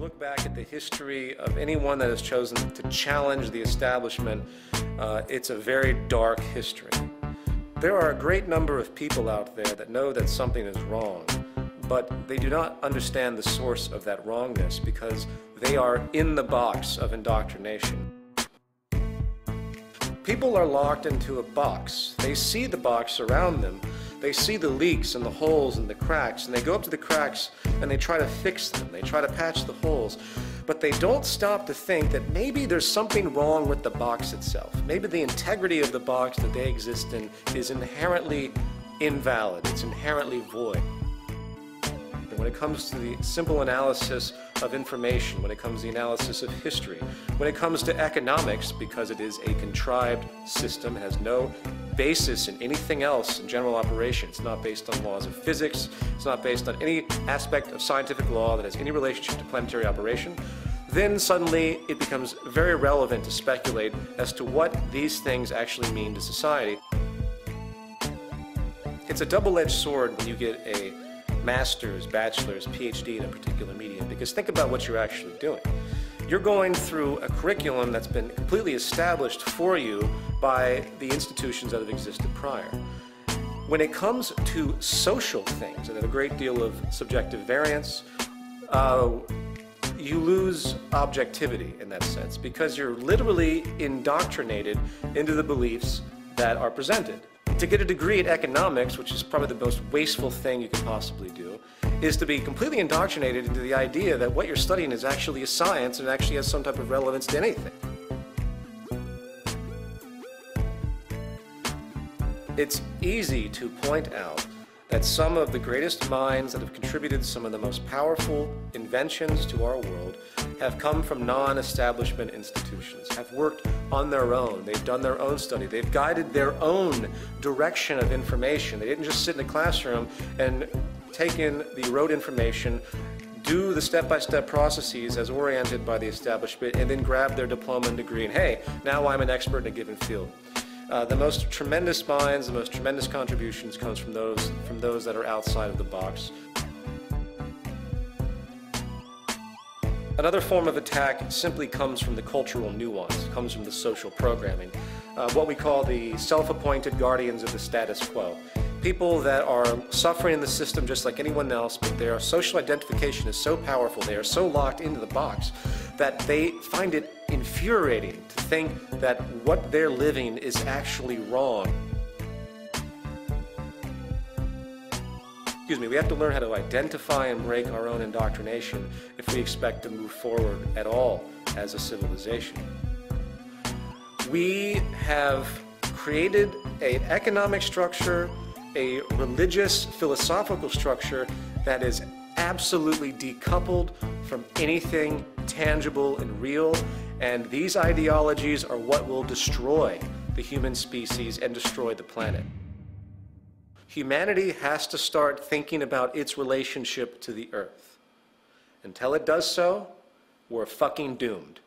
look back at the history of anyone that has chosen to challenge the establishment, it's a very dark history. There are a great number of people out there that know that something is wrong, but they do not understand the source of that wrongness because they are in the box of indoctrination. People are locked into a box. They see the box around them. They see the leaks and the holes and the cracks, and they go up to the cracks and they try to fix them. They try to patch the holes. But they don't stop to think that maybe there's something wrong with the box itself. Maybe the integrity of the box that they exist in is inherently invalid. It's inherently void. And when it comes to the simple analysis of information, when it comes to the analysis of history, when it comes to economics, because it is a contrived system, it has no basis in anything else in general operation. It's not based on laws of physics. It's not based on any aspect of scientific law that has any relationship to planetary operation. Then suddenly it becomes very relevant to speculate as to what these things actually mean to society. It's a double-edged sword when you get a master's, bachelor's, PhD in a particular medium, because think about what you're actually doing. You're going through a curriculum that's been completely established for you by the institutions that have existed prior. When it comes to social things that have a great deal of subjective variance, you lose objectivity in that sense because you're literally indoctrinated into the beliefs that are presented. To get a degree in economics, which is probably the most wasteful thing you could possibly do, is to be completely indoctrinated into the idea that what you're studying is actually a science and actually has some type of relevance to anything. It's easy to point out that some of the greatest minds that have contributed some of the most powerful inventions to our world have come from non-establishment institutions, have worked on their own, they've done their own study, they've guided their own direction of information. They didn't just sit in a classroom and take in the rote information, do the step-by-step processes as oriented by the establishment, and then grab their diploma and degree and hey, now I'm an expert in a given field. The most tremendous minds, the most tremendous contributions comes from those that are outside of the box. Another form of attack simply comes from the cultural nuance, comes from the social programming, what we call the self-appointed guardians of the status quo. People that are suffering in the system just like anyone else, but their social identification is so powerful, they are so locked into the box, that they find it infuriating to think that what they're living is actually wrong. Excuse me, we have to learn how to identify and break our own indoctrination if we expect to move forward at all as a civilization. We have created an economic structure, a religious, philosophical structure that is absolutely decoupled from anything tangible and real, and these ideologies are what will destroy the human species and destroy the planet. Humanity has to start thinking about its relationship to the earth. Until it does so, we're fucking doomed.